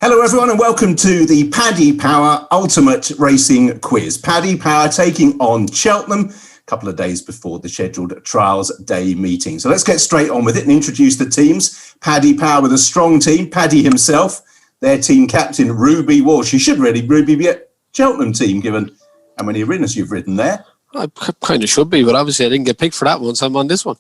Hello everyone and welcome to the Paddy Power Ultimate Racing Quiz. Paddy Power taking on Cheltenham a couple of days before the scheduled Trials Day meeting. So let's get straight on with it and introduce the teams. Paddy Power with a strong team, Paddy himself, their team captain Ruby Walsh. You should really, Ruby, be a Cheltenham team given how many arenas you've ridden there. I kind of should be, but obviously I didn't get picked for that one, so I'm on this one.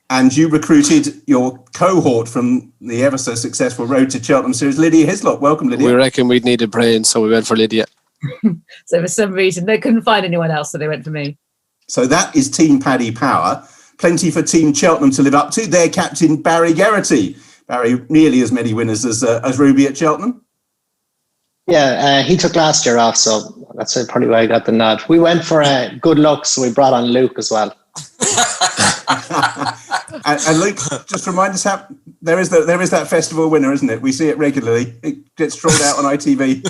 And you recruited your cohort from the ever so successful Road to Cheltenham series, Lydia Hislop. Welcome, Lydia. We reckon we'd need a brain, so we went for Lydia. So for some reason, they couldn't find anyone else, so they went for me. So that is Team Paddy Power. Plenty for Team Cheltenham to live up to. Their captain, Barry Geraghty. Barry, nearly as many winners as Ruby at Cheltenham. Yeah, he took last year off, so that's probably why I got the nod. We went for good luck, so we brought on Luke as well. And Luke, just remind us how there is that festival winner, isn't it? We see it regularly. It gets trawled out on ITV.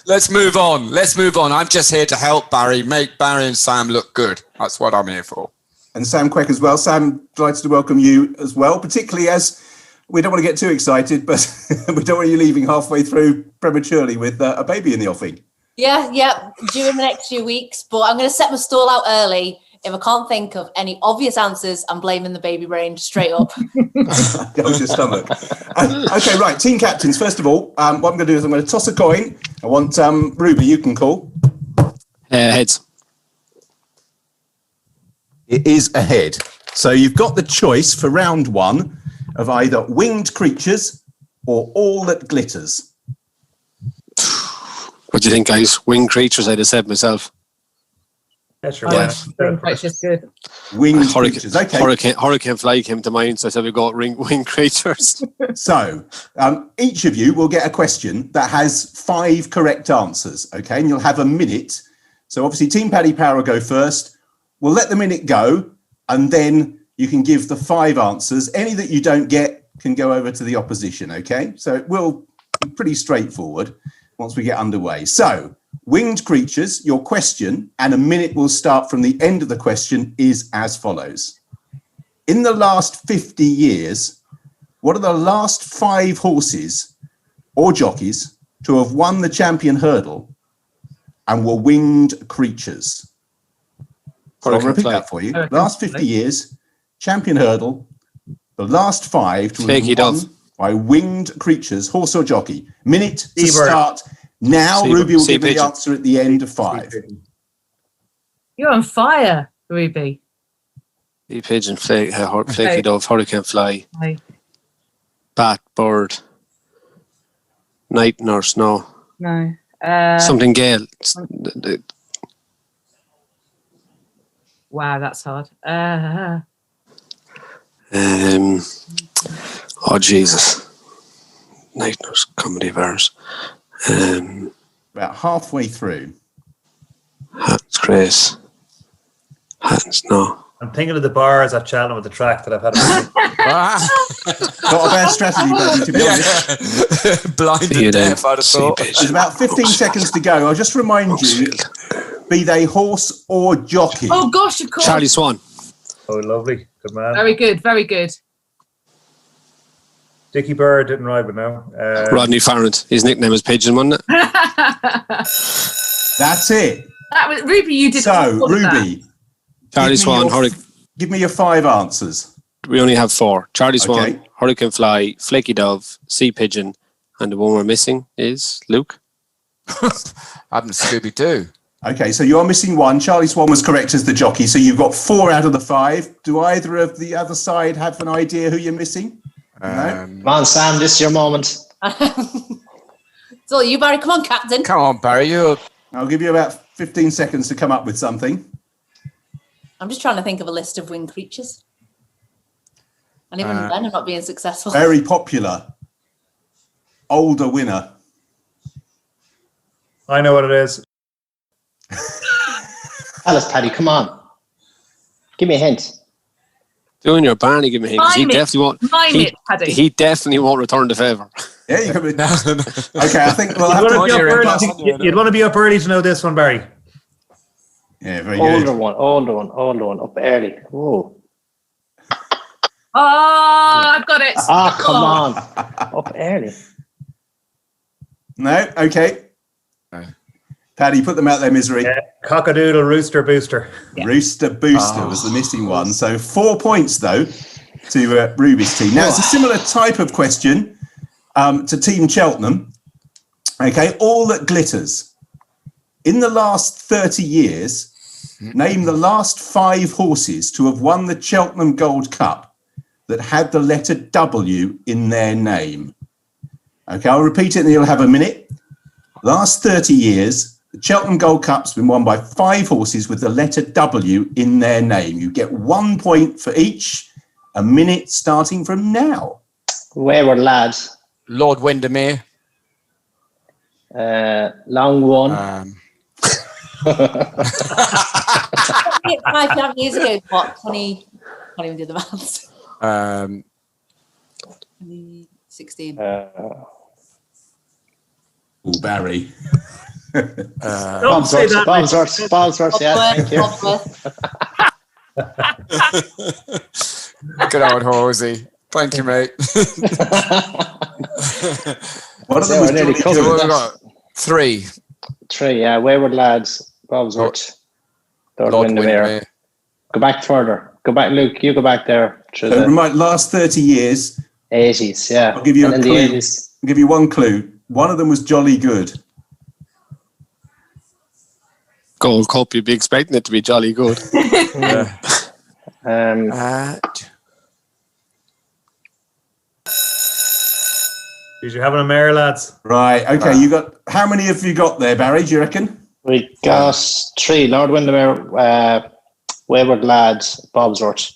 Let's move on. I'm just here to help Barry, make Barry and Sam look good. That's what I'm here for. And Sam Queck as well. Sam, delighted to welcome you as well, particularly as we don't want to get too excited, but we don't want you leaving halfway through prematurely with a baby in the offing. Yeah, due in the next few weeks, but I'm going to set my stall out early. If I can't think of any obvious answers, I'm blaming the baby brain straight up. Hold your stomach. Okay, right. Team captains. First of all, what I'm going to do is I'm going to toss a coin. I want Ruby, you can call. Heads. It is a head. So you've got the choice for round one of either winged creatures or all that glitters. What do you think, guys? Winged creatures, I'd have said myself. That's right. Winged creatures, good. Winged creatures, okay. Hurricane fly came to mind, so I said we got winged creatures. So each of you will get a question that has 5 correct answers, okay? And you'll have a minute. So obviously Team Paddy Power will go first. We'll let the minute go, and then you can give the 5 answers. Any that you don't get can go over to the opposition, okay? So it will be pretty straightforward once we get underway. So, winged creatures, your question, and a minute will start from the end of the question, is as follows. In the last 50 years, what are the last 5 horses or jockeys to have won the champion hurdle and were winged creatures? So I'll repeat that for you. Last 50 years, champion hurdle, the last 5 to have won by winged creatures, horse or jockey. Minute to start now. Ruby will give me the answer at the end of 5. You're on fire, Ruby. Sea pigeon, flaky dove, hurricane fly, bat, bird, night nurse, no. Something gale. Wow, that's hard. Oh Jesus! Night nurse, comedy verse. About halfway through. Hans Grace. Hans, no. I'm thinking of the bars at Cheltenham with the track that I've had. Not a bad strategy, buddy, to be honest. Blinded deaf, I'd have thought. There's about 15 seconds to go. I'll just remind you, be they horse or jockey. Oh gosh, of course. Charlie Swan. Oh, lovely. Good man. Very good, very good. Dickie Bird didn't ride, but no. Rodney Farrant. His nickname is Pigeon, wasn't it? That's it. That was Ruby. You did. So, Ruby. Charlie Swan. Give me your 5 answers. We only have 4. Charlie Swan, Hurricane Fly, Flaky Dove, Sea Pigeon, and the one we're missing is Luke. I'm Scooby-Doo. Okay, so you're missing 1. Charlie Swan was correct as the jockey, so you've got 4 out of the 5. Do either of the other side have an idea who you're missing? No? Come on, Sam, this is your moment. It's all you, Barry. Come on, Captain. Come on, Barry. I'll give you about 15 seconds to come up with something. I'm just trying to think of a list of winged creatures. And even then, I'm not being successful. Very popular. Older winner. I know what it is. Tell us, Paddy, come on. Give me a hint. Doing your Barney, give me a hint. He definitely won't return the favour. Yeah, you could be. Okay, I think we'll have you'd want to be up early to know this one, Barry. Yeah, very good. Older one, up early. Oh. Oh, I've got it. Ah, come on. Up early. No? Okay. No. Paddy, put them out their misery. Yeah. Cockadoodle Rooster Booster. Yeah. Rooster Booster was the missing one. So 4 points, though, to Ruby's team. Now, it's a similar type of question to Team Cheltenham. Okay, all that glitters. In the last 30 years, name the last 5 horses to have won the Cheltenham Gold Cup that had the letter W in their name. Okay, I'll repeat it and you'll have a minute. Last 30 years, the Cheltenham Gold Cup's been won by 5 horses with the letter W in their name. You get 1 point for each. A minute starting from now. Wayward Lads. Lord Windermere. Long One. 5 years ago, what? 20, can't even do the maths. 2016. Oh, Barry. Don't say that. Bobsworth, yeah, thank you. Good old Horsey. Thank you, mate. One of them So was I nearly Johnny covered Good. We've got 3. 3, yeah. Wayward Lads, Bobsworth, Lord Lord Windermere. Windermere. Go back further. Go back, Luke. You go back there. Through So the remind, last 30 years, 80s, yeah. I'll give you and a in clue. the 80s. I'll give you one clue. One of them was Jolly Good. Gold Cup, you'd be expecting it to be jolly good. Did you have a mare, lads? Right, okay, you got, how many have you got there, Barry, do you reckon? We got 3. Lord Windermere, Wayward Lads, Bobsworth.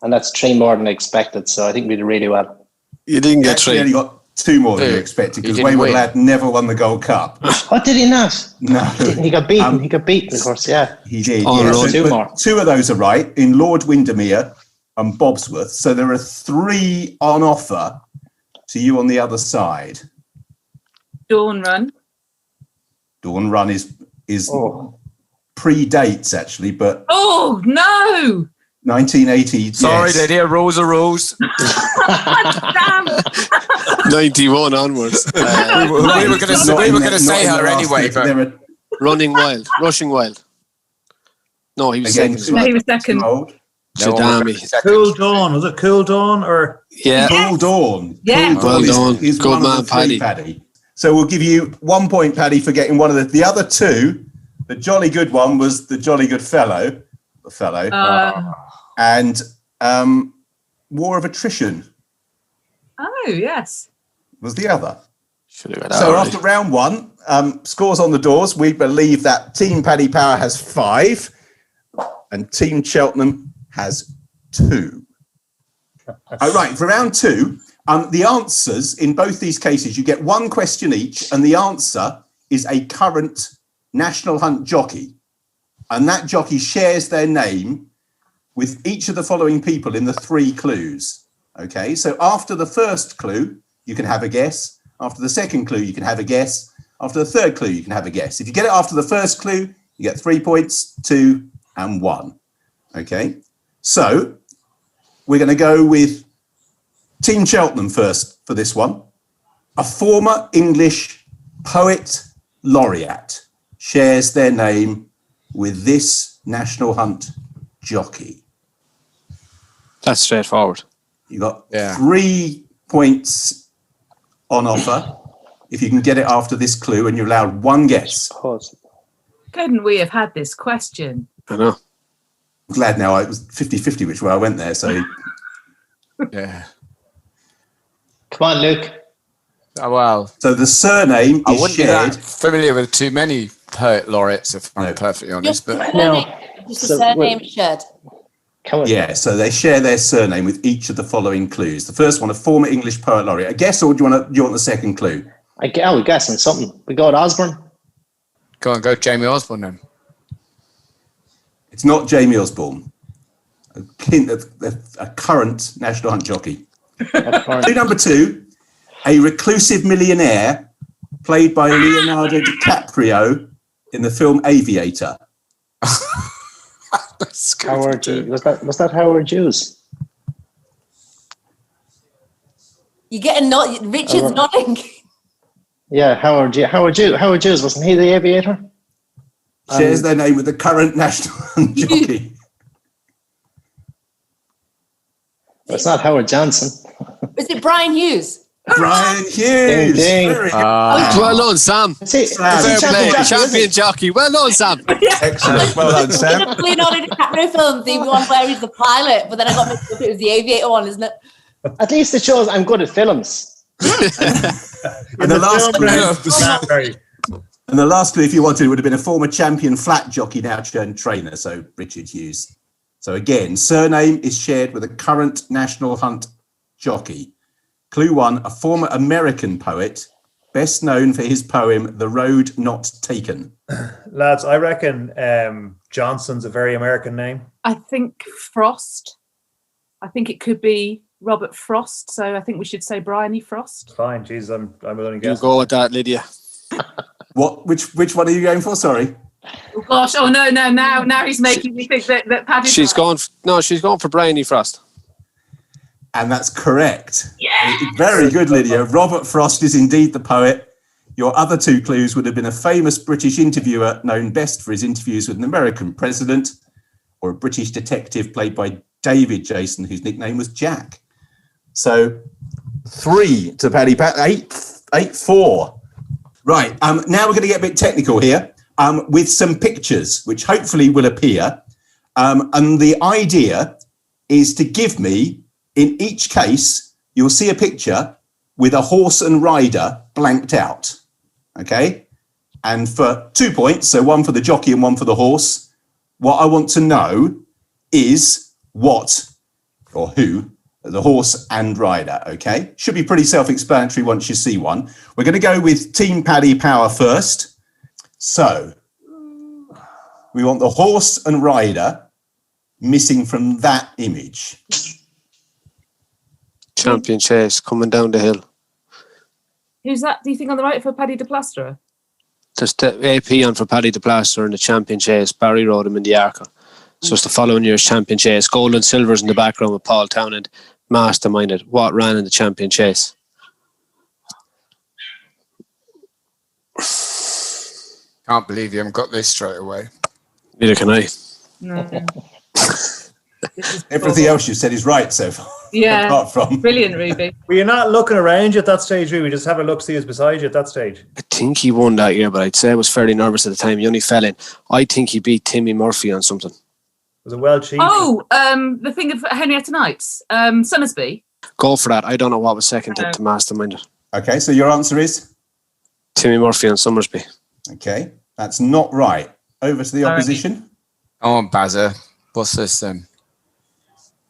And that's 3 more than expected, so I think we did really well. You didn't get Actually 3. only got 2 more than you Two. expected He because didn't Wayward win. Lad never won the Gold Cup. What, did he not? No, He got beaten. He got beaten, of course, yeah. he did. Oh, yeah. Lord. So, 2 but more. 2 of those are right in Lord Windermere and Bobsworth. So there are 3 on offer to you on the other side. Dawn Run. Dawn Run is Oh. predates actually, but Oh, no. 1980. Sorry, yes. Lydia. Rules are rules. Damn. 91 onwards. We were going to Not in the- say not in her the last anyway, bit, but there are Running Wild. Rushing Wild. No, he was Again, second as No, well. he was second. old. no one will Shadami. be second. Cool Dawn. Was it Cool Dawn or? Yeah. Cool Dawn. Yeah. Cool Well Dawn done. is Good one man, of the 3, Paddy. Paddy. So we'll give you 1 point, Paddy, for getting one of the other 2. The Jolly Good one was the Jolly Good Fellow, and War of Attrition Oh, yes. was the other. Should have got So that already. after round 1, scores on the doors. We believe that Team Paddy Power has 5 and Team Cheltenham has 2. Right, for round 2, the answers in both these cases, you get 1 question each, and the answer is a current National Hunt jockey. And that jockey shares their name with each of the following people in the 3 clues. Okay, so after the first clue, you can have a guess. After the second clue, you can have a guess. After the third clue, you can have a guess. If you get it after the first clue, you get 3 points, 2 and 1. Okay, so we're going to go with Team Cheltenham first for this one. A former English poet laureate shares their name with this National Hunt jockey. That's straightforward. You got Yeah. 3 points on offer if you can get it after this clue, and you're allowed 1 guess. Couldn't we have had this question? I know. I'm glad now it was 50-50 which way I went there. So Yeah. Come on, Luke. Oh, well, so the surname I is wouldn't be shared. that familiar with too many poet laureates, if I'm No. perfectly honest. But No. Just a So, surname wait. shared. Come on. Yeah, so they share their surname with each of the following clues. The first one, a former English poet laureate. A guess, or do you want the second clue? We're guessing something. We go with Osborne. go on, go Jamie Osborne then. It's not Jamie Osborne, a current National Hunt jockey. Clue number 2, a reclusive millionaire played by Leonardo DiCaprio in the film Aviator. That's good. Howard. Was that Howard Hughes? You're getting not Richard's nodding. Yeah, Howard Hughes, wasn't he the aviator? Shares their name with the current national jockey. It's not Howard Johnson. Is it Brian Hughes? Brian Hughes. Ding, ding. Very good. Well done, Sam. See, Fair play. Champion jockey. Well done, Sam. Excellent. Well done, Sam. Leonardo DiCaprio film, the one where he's the pilot, but then I got mixed up. It was the aviator one, isn't it? At least it shows I'm good at films. And the last clue, if you wanted, would have been a former champion flat jockey, now turned trainer, so Richard Hughes. So again, surname is shared with a current national hunt jockey. Clue 1, a former American poet, best known for his poem, The Road Not Taken. Lads, I reckon Johnson's a very American name. I think Frost. I think it could be Robert Frost. So I think we should say Bryony Frost. Fine, jeez, I'm only You guessing. go with that, Lydia. What? Which one are you going for? Sorry. Oh gosh! Oh no! Now he's making me think that Paddy. She's gone for Bryony Frost. And that's correct. Yeah. Very good, Lydia. Robert Frost is indeed the poet. Your other two clues would have been a famous British interviewer known best for his interviews with an American president, or a British detective played by David Jason, whose nickname was Jack. So 3 to Paddy Pat, 8-4. Right. Now we're going to get a bit technical here with some pictures, which hopefully will appear. And the idea is to give me, in each case, you'll see a picture with a horse and rider blanked out. Okay. And for 2 points, so one for the jockey and one for the horse, what I want to know is what or who the horse and rider. Okay. Should be pretty self-explanatory once you see one. We're going to go with Team Paddy Power first. So we want the horse and rider missing from that image. Champion Chase coming down the hill. Who's that? Do you think on the right for Paddy de Plasterer? There's the AP on for Paddy de Plaster and the Champion Chase. Barry rode him in the Arca. So it's the following year's Champion Chase. Gold and silvers in the background with Paul Townend. Masterminded. What ran in the Champion Chase? Can't believe you haven't got this straight away. Neither can I. No. Everything else you said is right so far. Yeah. Apart from Brilliant, Ruby. Were you not looking around you at that stage, Ruby? Just have a look, see who's beside you at that stage. I think he won that year, but I'd say I was fairly nervous at the time. He only fell in. I think he beat Timmy Murphy on something. Was it well cheap? Oh, the thing of Henrietta Knight's, Summersby. Go for that. I don't know what was second to Mastermind it. Okay, so your answer is? Timmy Murphy on Summersby. Okay, that's not right. Over to the opposition. Come on, Bazza. What's this then?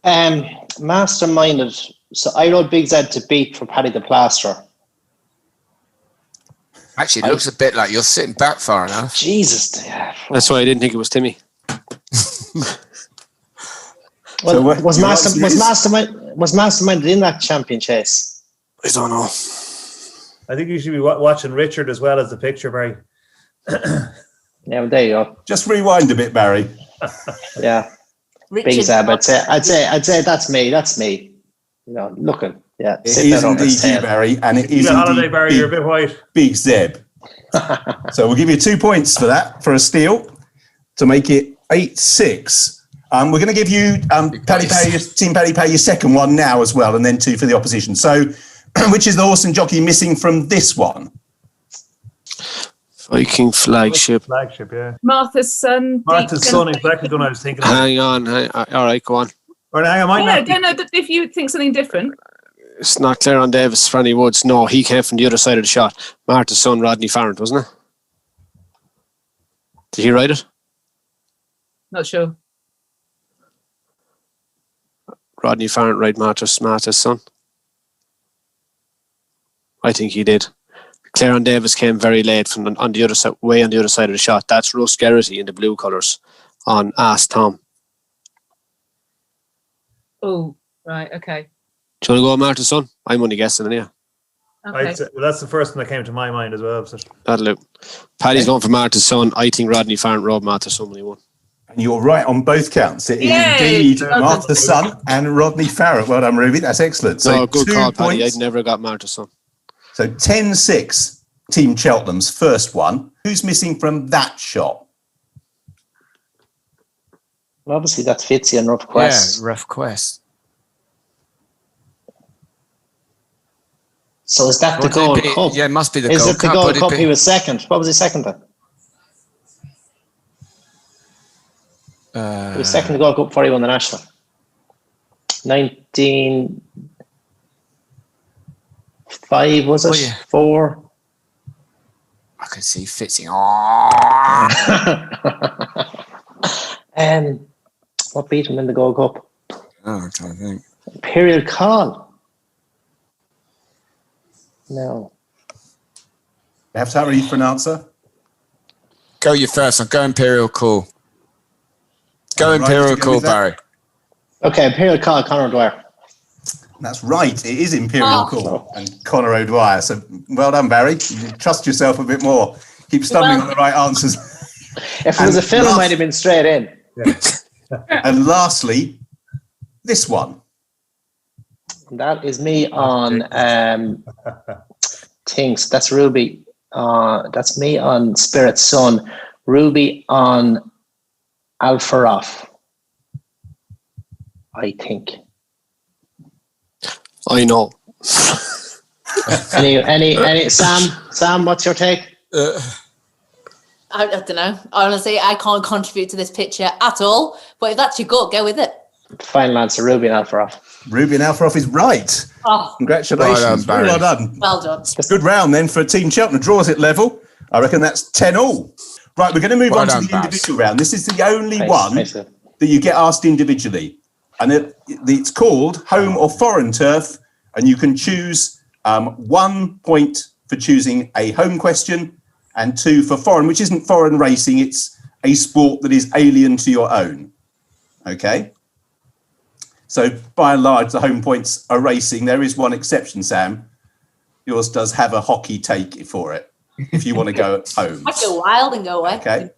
Masterminded. So I rode Big Z to beat for Paddy the Plasterer. Actually, it looks a bit like you're sitting back far enough. Jesus. That's why I didn't think it was Timmy. Well, So what- was your answer Masterminded in that Champion Chase? I don't know. I think you should be watching Richard as well as the picture, Barry. Yeah, well, there you go. Just rewind a bit, Barry. Yeah. Big Richard. Zab, I'd say that's me. That's me. You know, looking. Yeah. It sitting is there on his indeed you, tail. Barry, and it is You got holiday, indeed Barry. You're a bit white. Big Zeb. So we'll give you 2 points for that, for a steal, to make it 8-6. We're going to give you Team Paddy Pay your second one now as well, and then 2 for the opposition. So, which is the horse and jockey missing from this one? Viking flagship. Flagship, yeah. Martha's son. Martha's son, exactly the one I was thinking of. Hang on. All right, go on. Or hang on, I might Yeah, not. no, if you think something different. It's not Claire Davis, Franny Woods. No, he came from the other side of the shot. Martha's son, Rodney Farrant, wasn't it? Did he write it? Not sure. Rodney Farrant write Martha's son? I think he did. Claire Davis came very late from on the other side, way on the other side of the shot. That's Russ Garrity in the blue colours on Ask Tom. Oh, right, okay. Do you want to go with Martha's son? I'm only guessing anyway. Okay. Well, that's the first one that came to my mind as well. So. That'll do. Paddy's going for Martha's son. I think Rodney Farrant rode Martha's son when he won. And you're right on both counts. It is Yay! indeed Martha's son and Rodney Farrant. Well done, Ruby. That's excellent. So Good 2 call, Paddy. points. I'd never got Martha's son. So 10-6 Team Cheltenham's first one. Who's missing from that shot? Well, obviously, that's Fitzy and Rough Quest. Yeah, Rough Quest. So is that the Would it Gold be- Cup? Yeah, it must be the Is Gold it the Cup. Gold Would it Cup? be- He was second. What was he second then? He was second in the Gold Cup before he won the National. 1905, was it? Oh, yeah. 4? I could see Fitzy. What beat him in the Gold Cup? I'm trying to think. Imperial Call. No. You have to hurry for an answer. Go you first. I'll go Imperial Call. Go All right, Imperial let's go Call, with that. Barry. Okay, Imperial Call, Conor Dwyer. That's right. It is Imperial Call and Conor O'Dwyer. So well done, Barry. You trust yourself a bit more. Keep stumbling on the right answers. If it was a film, it might have been straight in. And lastly, this one. That is me on things. That's Ruby. That's me on Spirit Sun. Ruby on Alpharoff. I think. I know. Any Sam, what's your take? I don't know. Honestly, I can't contribute to this picture at all. But if that's your gut, go with it. Final answer, Ruby and Alpharoff. Ruby and Alfaroff is right. Oh, Congratulations. Well done, Barry. Well done. well done. Good round then for Team Cheltenham. Draws it level. I reckon that's 10-all. Right, we're going to move Well on done, to the Baz. individual round. This is the only Thanks, one thanks. that you get asked individually. And it's called Home or Foreign Turf. And you can choose 1 point for choosing a home question and 2 for foreign, which isn't foreign racing. It's a sport that is alien to your own. Okay? So by and large, the home points are racing. There is one exception, Sam. Yours does have a hockey take for it, if you want to go at home. I'd go wild and go away. Okay.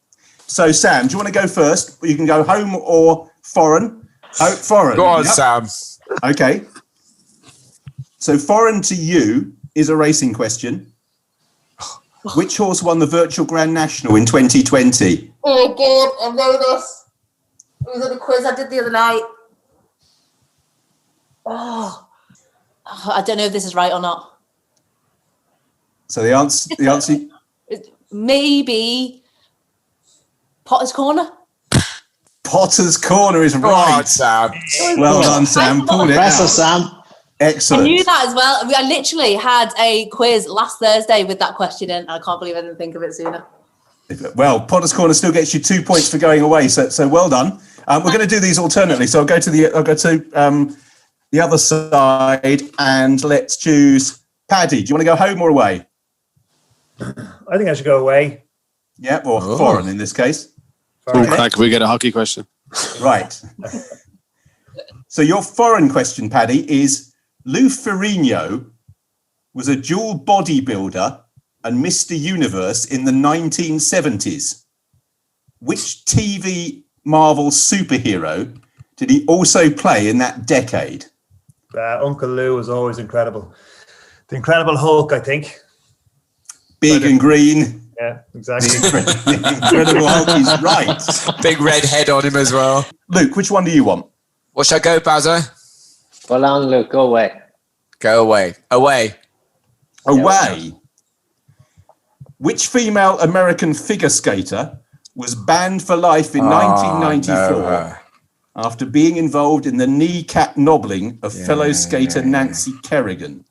So, Sam, do you want to go first? You can go home or foreign. Oh, foreign. Go on, Yep. Sam. Okay. So, foreign to you is a racing question. Which horse won the Virtual Grand National in 2020? Oh, God, I know this. It was on a quiz I did the other night. Oh, I don't know if this is right or not. So the answer. Maybe Potter's Corner. Potter's Corner is Go on, right. Sam. Well done, Sam. Pulled it Impressive, out. Sam. I Excellent. knew that as well. I literally had a quiz last Thursday with that question in, and I can't believe I didn't think of it sooner. Well, Potter's Corner still gets you 2 points for going away. So well done. We're going to do these alternately. So I'll go to the other side, and let's choose Paddy. Do you want to go home or away? I think I should go away. Yeah, or Oh. foreign in this case. Boom crack, we get a hockey question. Right. So your foreign question, Paddy, is Lou Ferrigno was a dual bodybuilder and Mr. Universe in the 1970s. Which TV Marvel superhero did he also play in that decade? Uncle Lou was always incredible. The Incredible Hulk, I think. Big and green. Yeah, exactly. The Incredible Hulk is right. Big red head on him as well. Luke, which one do you want? What shall I go, Bazzo? Well on, Luke. Go away. Go away. Away. Away. Which female American figure skater was banned for life in 1994 no. after being involved in the kneecap knobbling of fellow skater Nancy Kerrigan?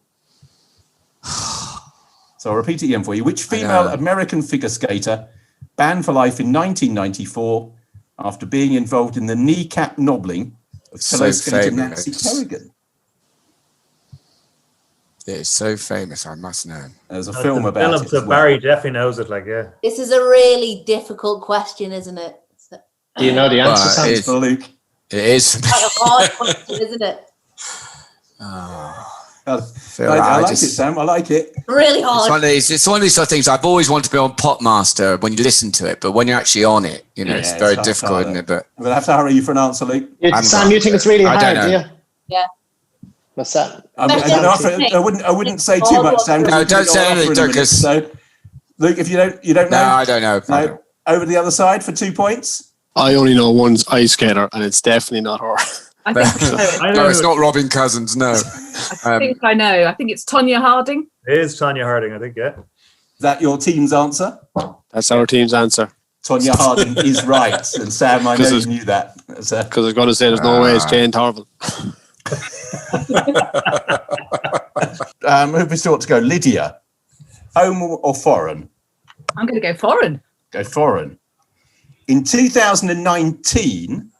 So I'll repeat it again for you. Which female American figure skater banned for life in 1994 after being involved in the kneecap knobbling of fellow skater Nancy Kerrigan? It's so famous, I must know. There's a film about it. So as well. Barry definitely knows it. Like, yeah. This is a really difficult question, isn't it? It's Do you know the answer, Well, Sam? it's- For Luke. It is. quite a hard question, isn't it? I like it, Sam. I like it. Really It's hard. one of these. It's one of these sort of things. I've always wanted to be on Popmaster when you listen to it, but when you're actually on it, you know, Yeah, it's it's very hard, difficult, harder. isn't it? But I'm going to have to hurry you for an answer, Luke. Sam, you think it's really I hard, don't do know. you? Yeah. What's that? I wouldn't say too much, Sam. 'cause No, you don't could say go off anything, for a minute, because- so Luke, if you don't know. No, I don't know. No, over the other side for 2 points. I only know one's ice skater, and it's definitely not her. I think I know. No, it's not Robin Cousins. No. I think I know. I think it's Tonya Harding. It is Tanya Harding, I think, yeah. Is that your team's answer? That's our team's answer. Tonya Harding is right. And Sam, I know you knew that. Because I was going to say there's no way it's Jane Tarville. Who we still want to go? Lydia. Home or foreign? I'm going to go foreign. Go foreign. In 2019,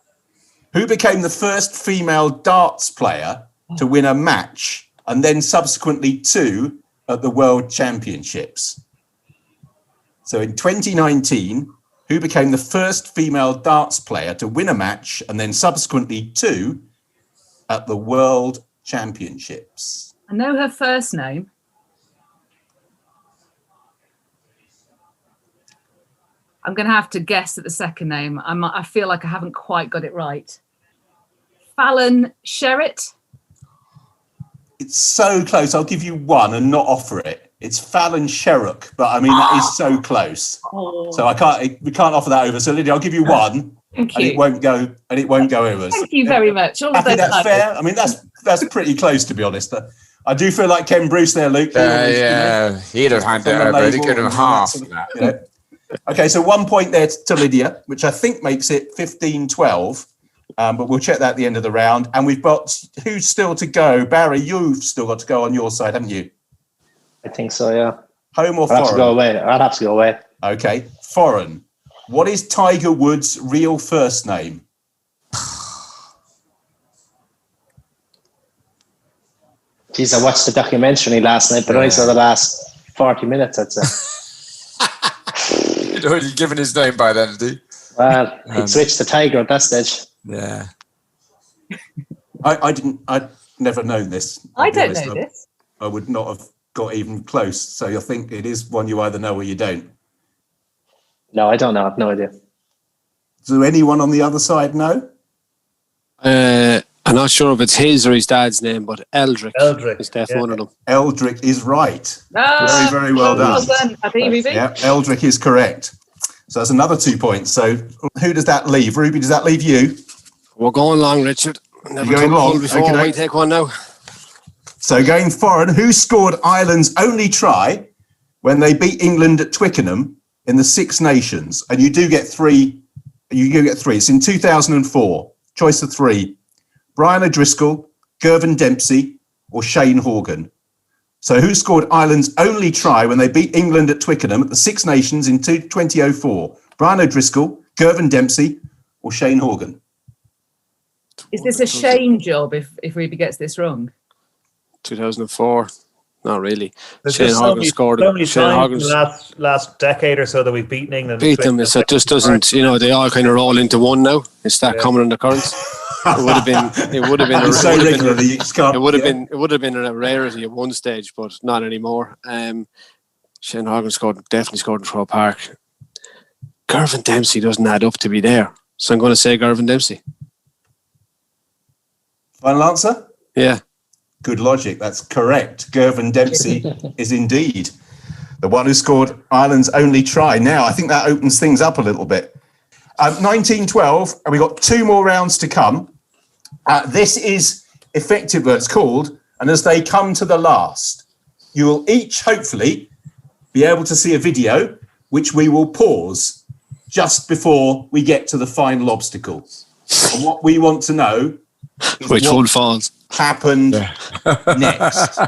who became the first female darts player to win a match and then subsequently 2 at the World Championships? So in 2019, who became the first female darts player to win a match and then subsequently 2 at the World Championships? I know her first name. I'm going to have to guess at the second name. I feel like I haven't quite got it right. Fallon Sherritt. It's so close. I'll give you 1 and not offer it. It's Fallon Sherrock, but I mean that is so close. Oh. So we can't offer that over. So Lydia, I'll give you 1, Thank and you. it won't go over. Thank you very much. All I of think those that's fair. I mean that's pretty close, to be honest. I do feel like Ken Bruce there, Luke. Yeah, he'd have handed it over. He'd give him half. Okay, so 1 point there to Lydia, which I think makes it 15-12. But we'll check that at the end of the round. And we've got who's still to go? Barry, you've still got to go on your side, haven't you? I think so, yeah. Home or I'd have to go foreign? away. I'd have to go away. Okay, foreign. What is Tiger Woods' real first name? Jeez, I watched the documentary last night, but only saw the last 40 minutes, I'd say. He'd already given his name by then, did he? Well, he'd switched to Tiger at that stage. Yeah. I'd never known this. I don't know this. I would not have got even close. So you'll think it is one you either know or you don't. No, I don't know. I've no idea. Do anyone on the other side know? I'm not sure if it's his or his dad's name, but Eldrick is definitely one of them. Eldrick is right. Oh, very, very well done. Well done, Paddy. Yeah, Eldrick is correct. So that's another 2 points. So who does that leave? Ruby, does that leave you? We're going long, Richard. Never You're going took a long? pull before. Okay. We take one now. So going foreign, who scored Ireland's only try when they beat England at Twickenham in the Six Nations? And you do get 3. You do get 3. It's in 2004. Choice of 3. Brian O'Driscoll, Gervin Dempsey, or Shane Horgan? So who scored Ireland's only try when they beat England at Twickenham at the Six Nations in 2004? Brian O'Driscoll, Gervin Dempsey, or Shane Horgan? Is this a Shane job if Ruby gets this wrong? 2004. Not really. There's Shane just Horgan scored so many it. Shane times in Horgan's the last decade or so that we've beaten England. beat them. So it just doesn't, they all kind of roll into one now. It's that common in the currents. It would have been. It would have been. So regularly, you just can't. It would have been. It would have been a rarity at one stage, but not anymore. Shane Horgan definitely scored in Throw Park. Gervin Dempsey doesn't add up to be there, so I'm going to say Gervin Dempsey. Final answer? Yeah. Good logic. That's correct. Gervin Dempsey is indeed the one who scored Ireland's only try. Now, I think that opens things up a little bit. 1912, and we've got 2 more rounds to come. This is effective, it's called, and as they come to the last, you will each hopefully be able to see a video which we will pause just before we get to the final obstacle. And what we want to know is Which one falls? Happened next.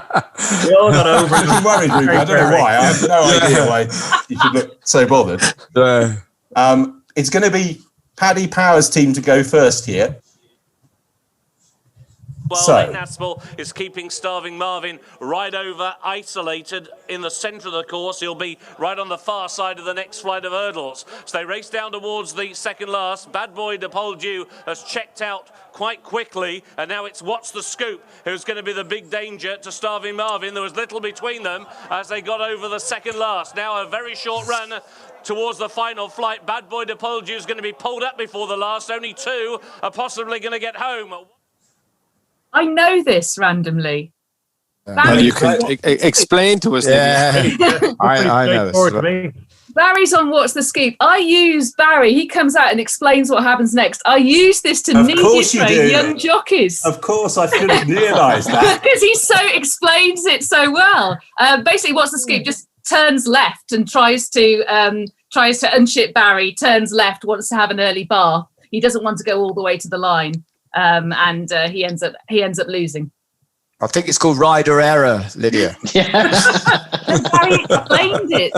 We all got over I'm worried, Ruby. I don't know why. I have no idea why you should look so bothered. It's going to be Paddy Power's team to go first here. Well, Naspel is keeping Starving Marvin right over, isolated in the centre of the course. He'll be right on the far side of the next flight of hurdles. So they race down towards the second last. Bad Boy de Poldieu has checked out quite quickly, and now it's What's the Scoop who's going to be the big danger to Starving Marvin. There was little between them as they got over the second last. Now a very short run towards the final flight. Bad Boy de Poldieu is going to be pulled up before the last. Only 2 are possibly going to get home. I know this randomly. Well, you can explain to us. Yeah, I know this. To me. Barry's on What's the Scoop. I use Barry. He comes out and explains what happens next. I use this to Of course you train do. young jockeys. Of course, I should have realised that. Because he so explains it so well. Basically, What's the Scoop just turns left and tries to unship Barry. Turns left, wants to have an early bar. He doesn't want to go all the way to the line, and he ends up losing. I think it's called Rider Error, Lydia. Barry explained it.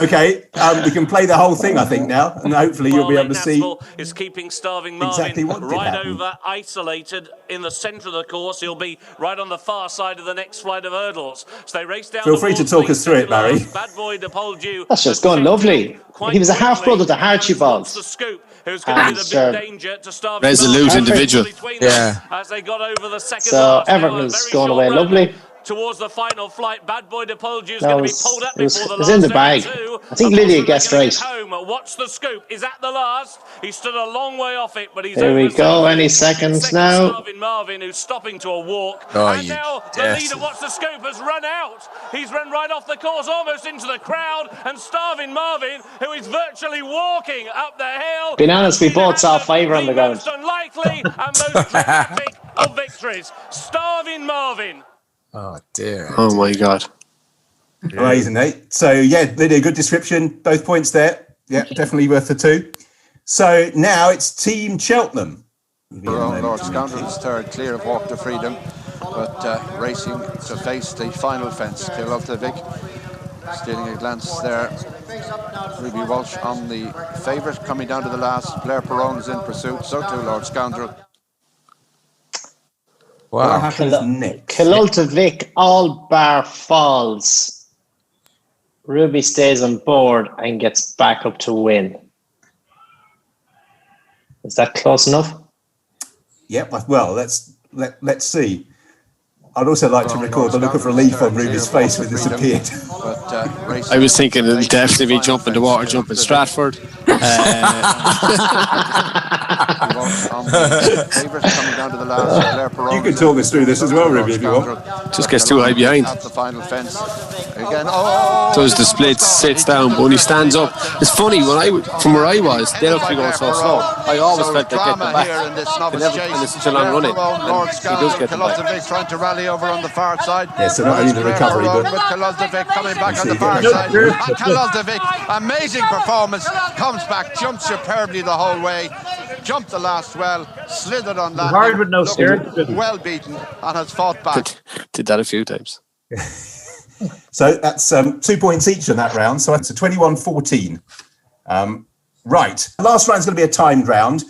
Okay, we can play the whole thing, I think, now, and hopefully you'll be able to see is keeping Starving Marvin exactly what did right happen. over, isolated in the centre of the course. He'll be right on the far side of the next flight of hurdles. So they race down. Feel free to talk us through it, Barry. Bad boy DePoldu. That's just going lovely. He was a half brother to Archibald. The Scoop, who's going to be the big danger to Starving Resolute Marvin. individual. Yeah. As they got over the second So last, Everton is going away lovely. Towards the final flight, Bad Boy DePoldu is No, going to be it's- pulled up it's- before the it's last in the bag. two. I think Of Lydia course, guessed they're gonna right. get home. What's the Scoop? Is at the last. He stood a long way off it, but he's Here we over go. the Any seconds second now. Starving Marvin, who's stopping to a walk. Oh, and you now the dirty. leader, What's the Scoop, has run out. He's run right off the course, almost into the crowd. And Starving Marvin, who is virtually walking up the hill. Being honest, we both saw Fiver on the ground. Most unlikely and most dramatic of victories. Starving Marvin. Oh dear. Oh my God. Amazing, eh? So, yeah, Lydia, good description. Both points there. Yeah, definitely worth the 2. So now it's Team Cheltenham. Lord Scoundrel's third, clear of Walk to Freedom, but racing to face the final fence. Kiloltevic stealing a glance there. Ruby Walsh on the favourite, coming down to the last. Blair Perrone is in pursuit, so too Lord Scoundrel. What Wow. happens next? Kiloltevic all bar falls. Ruby stays on board and gets back up to win. Is that close enough? Yeah, well, let's see. I'd also like to record the look of relief on Ruby's face when this appeared. I was thinking it'll definitely be jumping the water, jumping Stratford. You can talk us through this as well, Ruby, if you want. Just gets too high behind. At the final fence. Again, Does the split, sits down, but when he stands up, it's funny, from where I was, they look to be going so slow. I always felt they'd get them back. They never, and it's such a long run in, and he does get them back. Kiloltevic trying to rally over on the far side. Yeah, so not only the recovery, but with Kiloltevic coming back on the far side. And Kiloltevic, amazing performance, comes back, jumps superbly the whole way, jumped the last well, slithered on landing. Hard with no steer. Well beaten and has fought back. Did that a few times. So that's 2 points each in that round. So that's a 21-14. Right. The last round's going to be a timed round.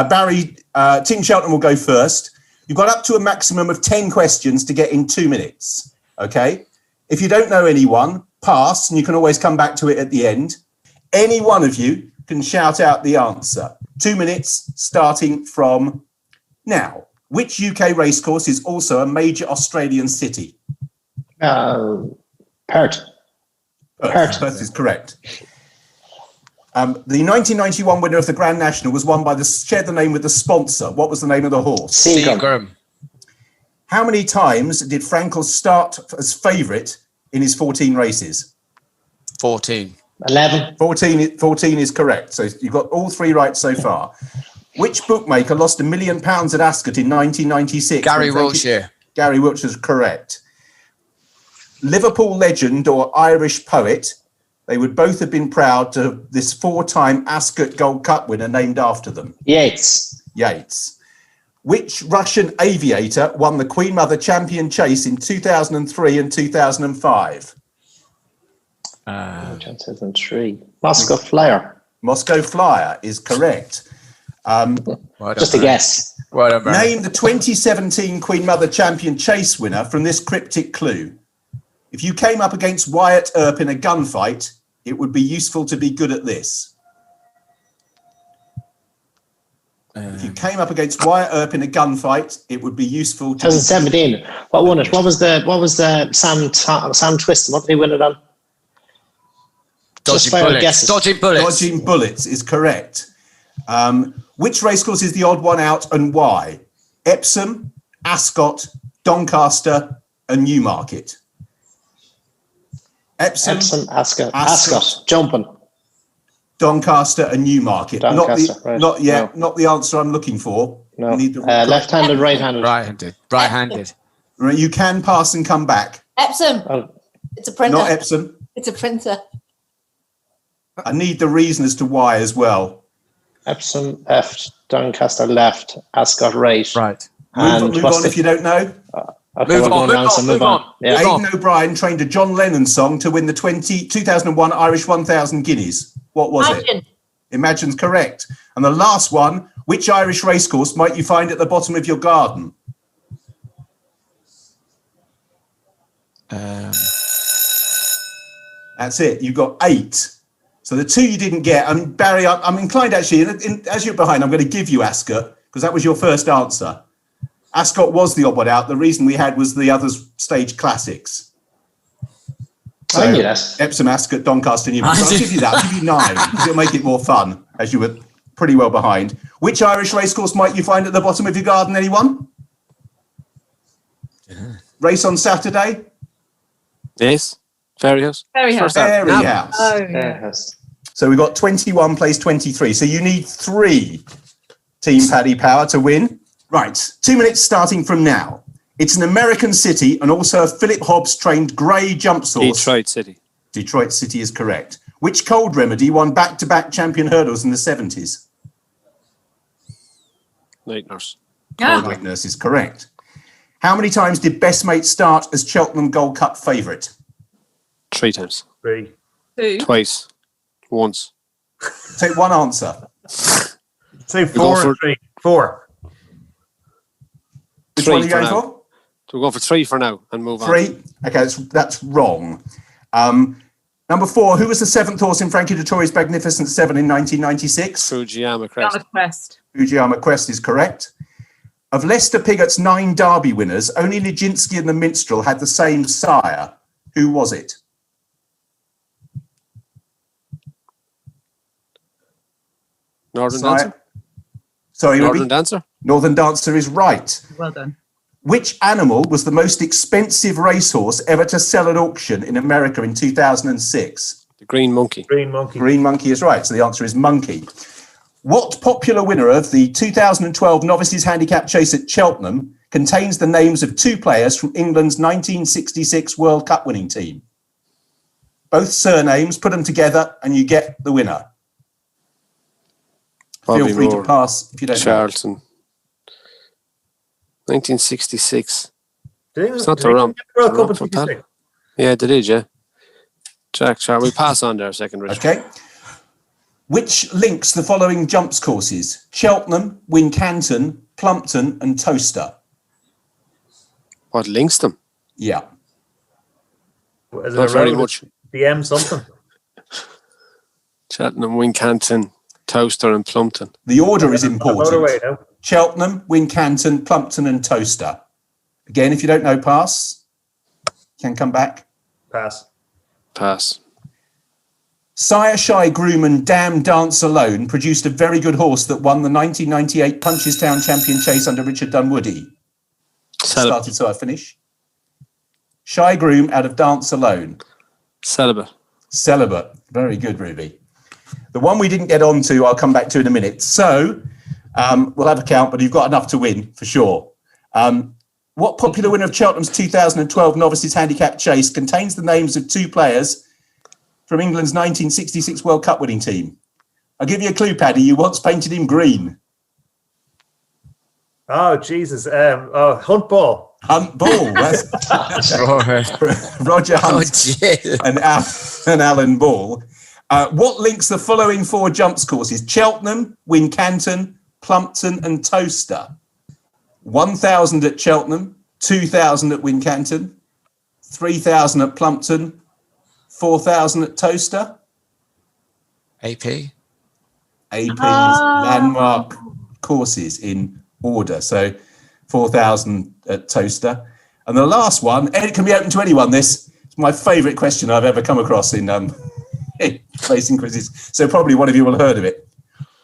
Barry, Team Cheltenham will go first. You've got up to a maximum of 10 questions to get in 2 minutes. Okay. If you don't know anyone, pass, and you can always come back to it at the end. Any one of you can shout out the answer. 2 minutes starting from now. Which UK racecourse is also a major Australian city? Perth. Perth is correct. The 1991 winner of the Grand National was won by shared the name with the sponsor. What was the name of the horse? Seagram. How many times did Frankel start as favourite in his 14 races? 14. 11. 14 is correct. So you've got all 3 right so far. Which bookmaker lost £1 million at Ascot in 1996? Gary Wiltshire. Gary Wiltshire is correct. Liverpool legend or Irish poet, they would both have been proud to have this 4-time Ascot Gold Cup winner named after them. Yates. Which Russian aviator won the Queen Mother Champion Chase in 2003 and 2005? 2003. Moscow Flyer. Moscow Flyer is correct. Just a guess. Name the 2017 Queen Mother Champion Chase winner from this cryptic clue. If you came up against Wyatt Earp in a gunfight, it would be useful to be good at this. If you came up against Wyatt Earp in a gunfight, it would be useful to 2017. What won it? What was the Sam Twiston? What did he win it on? Dodging bullets. Dodging bullets is correct. Which racecourse is the odd one out and why? Epsom, Ascot, Doncaster and Newmarket. Epsom, Ascot, jumping. Doncaster and Newmarket. Doncaster, not right. Not the answer I'm looking for. No. Need the Left-handed, right-handed. Right-handed. Right, you can pass and come back. Epsom. It's a printer. Not Epsom. It's a printer. I need the reason as to why as well. Epsom left, Doncaster left, Ascot right. Right. Move on if you don't know. Okay, move on. Yeah. Aidan O'Brien trained a John Lennon song to win the 2001 Irish 1000 Guineas. What was it? Imagine's correct. And the last one, which Irish racecourse might you find at the bottom of your garden? That's it. You got 8. So the 2 you didn't get. And Barry, I'm inclined actually, as you're behind, I'm going to give you Ascot because that was your first answer. Ascot was the odd one out. The reason we had was the others stage classics. So I knew that. Epsom, Ascot, Doncaster, Newmarket. I'll give you that. I'll give you 9 because it'll make it more fun as you were pretty well behind. Which Irish racecourse might you find at the bottom of your garden, anyone? Race on Saturday? Yes. Fairyhouse. Fairyhouse. Oh, yeah. So we've got 21 plays 23. So you need 3 Team Paddy Power to win. Right, 2 minutes starting from now. It's an American city and also a Philip Hobbs trained grey jump source. Detroit City. Detroit City is correct. Which cold remedy won back-to-back champion hurdles in the 70s? Night Nurse. Cold Night Nurse is correct. How many times did Best Mate start as Cheltenham Gold Cup favourite? 3 times. 3. 2. Twice. Once. Take one answer. Say 4 and 3. 4. Which one are you going for? So we'll go for 3 for now and move 3? on. Okay, that's wrong. Number 4, who was the 7th horse in Frankie Dettori's Magnificent 7 in 1996? Fujiyama Crest. Fujiyama Crest is correct. Of Lester Pigot's 9 Derby winners, only Nijinsky and the Minstrel had the same sire. Who was it? Northern Dancer? Sorry, Northern Dancer? Northern Dancer is right. Well done. Which animal was the most expensive racehorse ever to sell at auction in America in 2006? The Green Monkey. Green Monkey. Green Monkey is right. So the answer is monkey. What popular winner of the 2012 Novices Handicap Chase at Cheltenham contains the names of 2 players from England's 1966 World Cup winning team? Both surnames, put them together and you get the winner. Bobby Feel free Moore, to pass if you don't Charlton. 1966. It's not Did the wrong. World Cup in 66? Yeah, they did, yeah. Jack, we'll pass on there a second, Richard. Okay. Which links the following jumps courses? Cheltenham, Wincanton, Plumpton and Towcester. What links them? Yeah. Is it Not a very road? much. DM something. Cheltenham, Wincanton, Towcester and Plumpton. The order is important. Motorway now. Cheltenham, Wincanton, Plumpton and Towcester. Again, if you don't know, pass. Can come back. Pass. Pass. Sire, Shy, Groom and Damn Dance Alone produced a very good horse that won the 1998 Punchestown Champion Chase under Richard Dunwoody. Started, so I finish. Shy Groom out of Dance Alone. Celibate. Very good, Ruby. The one we didn't get onto, I'll come back to in a minute. So we'll have a count, but you've got enough to win for sure. What popular winner of Cheltenham's 2012 Novices Handicap Chase contains the names of 2 players from England's 1966 World Cup winning team? I'll give you a clue, Paddy. You once painted him green. Oh, Jesus. Hunt Ball. Hunt Ball. That's Roger Hunt and Alan Ball. What links the following 4 jumps courses? Cheltenham, Wincanton, Plumpton and Towcester. 1,000 at Cheltenham, 2,000 at Wincanton, 3,000 at Plumpton, 4,000 at Towcester. AP's landmark courses in order. So 4,000 at Towcester. And the last one, and it can be open to anyone, this. It's my favourite question I've ever come across in racing quizzes. So probably one of you will have heard of it.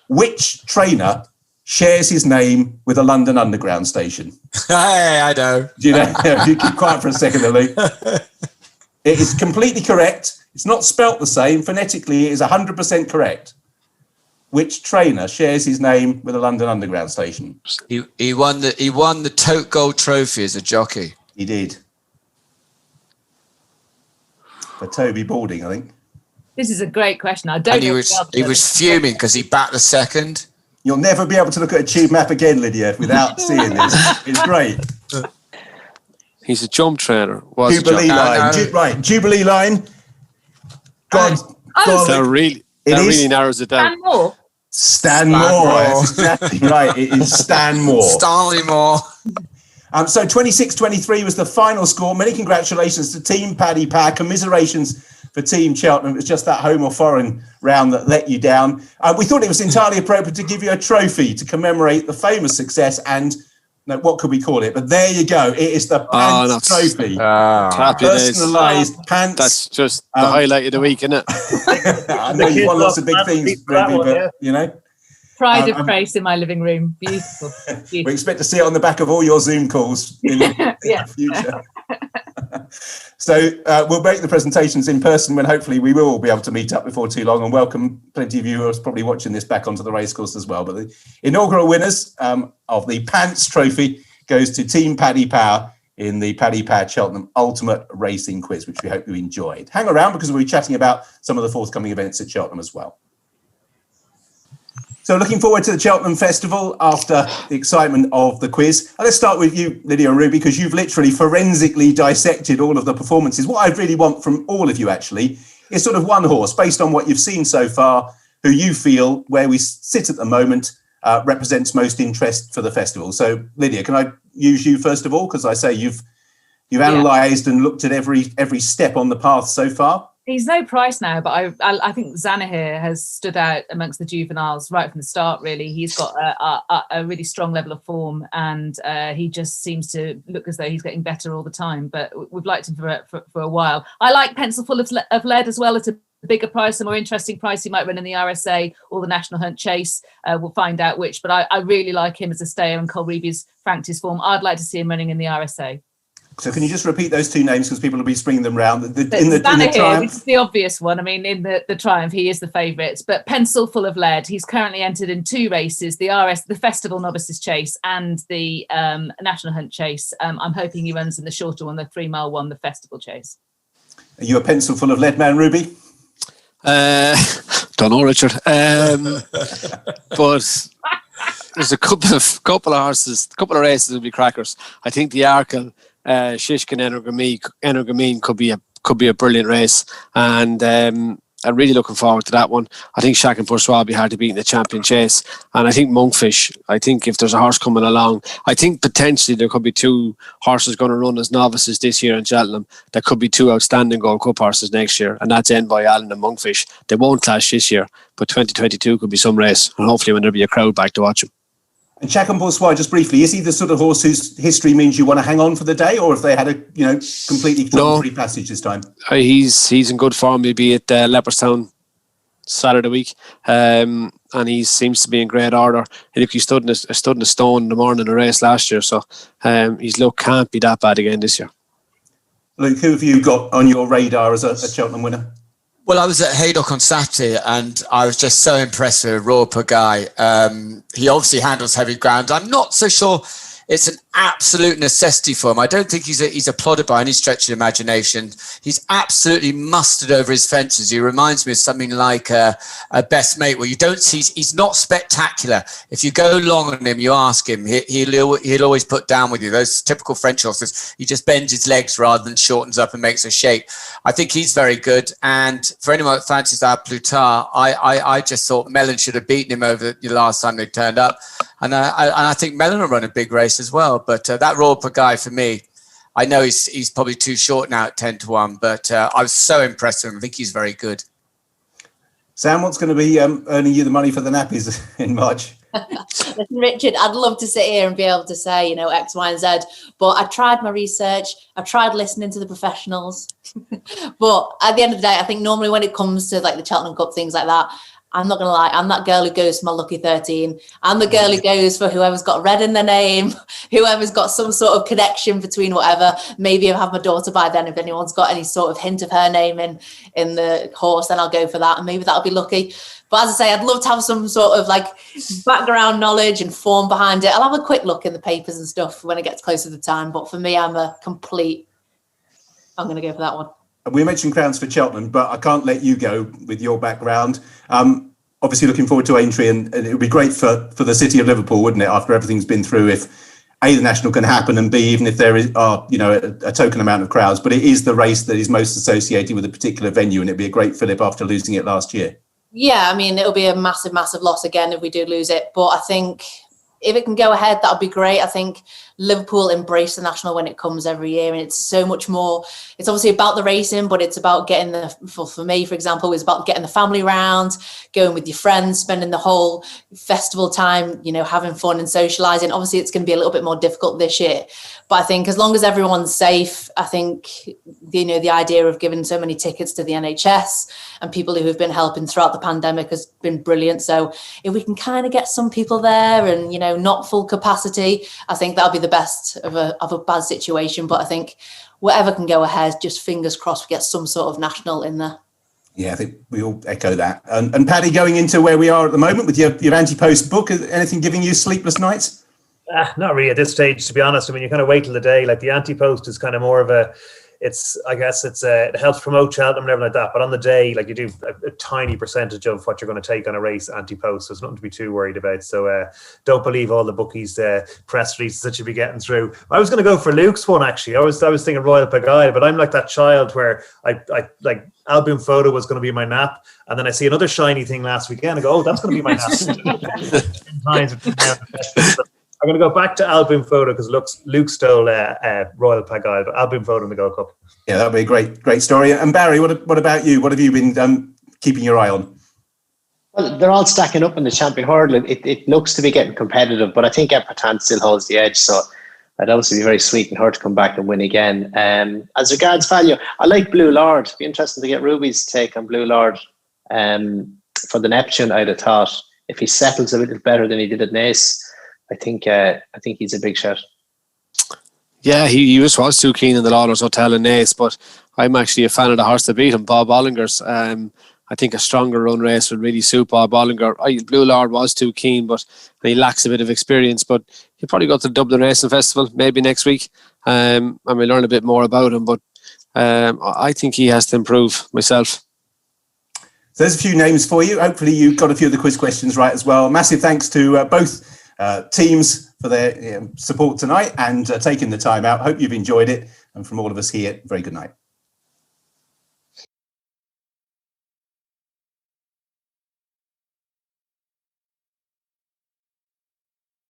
Which trainer shares his name with a London Underground station? Hey, I know. Do you know? If you keep quiet for a second, Lee. It is completely correct. It's not spelt the same. Phonetically, it is 100% correct. Which trainer shares his name with a London Underground station? He won the Tote Gold Trophy as a jockey. He did. For Toby Balding, I think. This is a great question. I don't And know. he was fuming because he backed the second. You'll never be able to look at a tube map again, Lydia, without seeing this. It's great. He's a jump trainer. Jubilee line. Right, Jubilee line. God. That really narrows it down. Stan Moore. That's exactly right. It is Stan Moore. Stanley Moore. So 26-23 was the final score. Many congratulations to Team Paddy Power. Commiserations for Team Cheltenham. It was just that home or foreign round that let you down. We thought it was entirely appropriate to give you a trophy to commemorate the famous success and what could we call it? But there you go. It is the Pants Trophy. Personalised pants. That's just the highlight of the week, isn't it? I know you've won lots of big things, Ruby, but you know. Pride of place in my living room. Beautiful. We expect to see it on the back of all your Zoom calls in the future. So we'll make the presentations in person when hopefully we will be able to meet up before too long, and welcome plenty of you who are probably watching this back onto the racecourse as well. But the inaugural winners of the Pants Trophy goes to Team Paddy Power in the Paddy Power Cheltenham Ultimate Racing Quiz, which we hope you enjoyed. Hang around because we'll be chatting about some of the forthcoming events at Cheltenham as well. So looking forward to the Cheltenham Festival after the excitement of the quiz. Let's start with you, Lydia and Ruby, because you've literally forensically dissected all of the performances. What I really want from all of you, actually, is sort of one horse, based on what you've seen so far, who you feel, where we sit at the moment, represents most interest for the festival. So, Lydia, can I use you first of all? Because I say you've analysed and looked at every step on the path so far. He's no price now, but I think Zanahir has stood out amongst the juveniles right from the start, really. He's got a really strong level of form, and he just seems to look as though he's getting better all the time. But we've liked him for a while. I like Pencil Full of Lead as well. It's a bigger price, a more interesting price. He might run in the RSA or the National Hunt Chase. We'll find out which. But I really like him as a stayer, and Colreeby's franked his form. I'd like to see him running in the RSA. So can you just repeat those two names because people will be springing them round? In the Triumph, this is the obvious one. I mean, in the Triumph, he is the favourite. But Pencil Full of Lead, he's currently entered in two races, the Festival Novices Chase and the National Hunt Chase. I'm hoping he runs in the shorter one, the 3 mile one, the Festival Chase. Are you a Pencil Full of Lead man, Ruby? Don't know, Richard. But there's a couple of horses, a couple of races will be crackers. I think the Arkle, Shishkin Energamine could be a brilliant race, and I'm really looking forward to that one. I think Shack and Bourgeois will be hard to beat in the Champion Chase, and I think Monkfish. I think if there's a horse coming along, I think potentially there could be two horses going to run as novices this year in Cheltenham. There could be two outstanding Gold Cup horses next year, and that's Envoy Allen and Monkfish. They won't clash this year, but 2022 could be some race, and hopefully when there'll be a crowd back to watch him. And Shack and Bourgeois, just briefly, is he the sort of horse whose history means you want to hang on for the day, or if they had a completely trouble-free passage this time? He's in good form. He'll be at Leopardstown Saturday week, and he seems to be in great order. He stood in a stone in the morning in a race last year, so his luck can't be that bad again this year. Luke, who have you got on your radar as a Cheltenham winner? Well, I was at Haydock on Saturday and I was just so impressed with Roar Per Guy. He obviously handles heavy ground. I'm not so sure it's an absolute necessity for him. I don't think he's a plodder by any stretch of the imagination. He's absolutely mustered over his fences. He reminds me of something like a Best Mate, where you don't see, he's not spectacular. If you go long on him, you ask him, he'll always put down with you. Those typical French horses, he just bends his legs rather than shortens up and makes a shape. I think he's very good. And for anyone that fancies that Plutard, I just thought Mellon should have beaten him over the last time they turned up. And I think Mellon will run a big race as well. But that Roar Per Guy for me, I know he's probably too short now at 10-1, but I was so impressed with him. I think he's very good. Sam, what's going to be earning you the money for the nappies in March? Listen, Richard, I'd love to sit here and be able to say, X, Y, and Z, but I tried my research. I tried listening to the professionals. But at the end of the day, I think normally when it comes to like the Cheltenham Cup, things like that, I'm not going to lie, I'm that girl who goes for my lucky 13. I'm the girl who goes for whoever's got red in their name, whoever's got some sort of connection between whatever. Maybe I'll have my daughter by then. If anyone's got any sort of hint of her name in the horse, then I'll go for that. And maybe that'll be lucky. But as I say, I'd love to have some sort of like background knowledge and form behind it. I'll have a quick look in the papers and stuff when it gets closer to the time. But for me, I'm going to go for that one. We mentioned crowns for Cheltenham, but I can't let you go with your background. Obviously looking forward to Aintree, and it would be great for the city of Liverpool, wouldn't it, after everything's been through, if A, the National can happen, and B, even if there are a token amount of crowds, but it is the race that is most associated with a particular venue, and it'd be a great fillip after losing it last year. Yeah, I mean, it'll be a massive, massive loss again if we do lose it. But I think if it can go ahead, that'll be great. I think Liverpool embrace the National when it comes every year, and it's so much more. It's obviously about the racing, but it's about getting for me, for example, it's about getting the family round, going with your friends, spending the whole festival time, having fun and socializing. Obviously, it's going to be a little bit more difficult this year, but I think as long as everyone's safe, I think, the idea of giving so many tickets to the NHS and people who have been helping throughout the pandemic has been brilliant. So if we can kind of get some people there and, not full capacity, I think that'll be the best of a bad situation. But I think whatever can go ahead, just fingers crossed we get some sort of national in there. Yeah, I think we all echo that. And Paddy, going into where we are at the moment with your anti-post book, anything giving you sleepless nights? Not really at this stage, to be honest. I mean, you kind of wait till the day. Like the anti-post is kind of more of it helps promote Cheltenham and everything like that. But on the day, like you do a tiny percentage of what you're going to take on a race anti-post. So there's nothing to be too worried about. So don't believe all the bookies' press releases that you'll be getting through. I was going to go for Luke's one, actually. I was thinking Royal Pagaya, but I'm like that child where I like album photo was going to be my nap. And then I see another shiny thing last weekend. I go, oh, that's going to be my nap. I'm going to go back to album photo because Luke stole Royal Pagaya, but album photo in the Gold Cup. Yeah, that'd be a great story. And Barry, what about you? What have you been keeping your eye on? Well, they're all stacking up in the champion hurdle. It looks to be getting competitive, but I think Epperton still holds the edge. So I'd obviously be very sweet and her to come back and win again. As regards value, I like Blue Lord. It'd be interesting to get Ruby's take on Blue Lord for the Neptune. I'd have thought if he settles a little better than he did at Naas, I think he's a big shot. Yeah, he was too keen in the Lauders Hotel in Naas, but I'm actually a fan of the horse that beat him, Bob Ollinger's. I think a stronger run race would really suit Bob Ollinger. Blue Lord was too keen, but he lacks a bit of experience. But he'll probably go to the Dublin Racing Festival maybe next week, and we'll learn a bit more about him. But I think he has to improve myself. So there's a few names for you. Hopefully you got a few of the quiz questions right as well. Massive thanks to both teams for their support tonight and taking the time out. Hope you've enjoyed it. And from all of us here, very good night.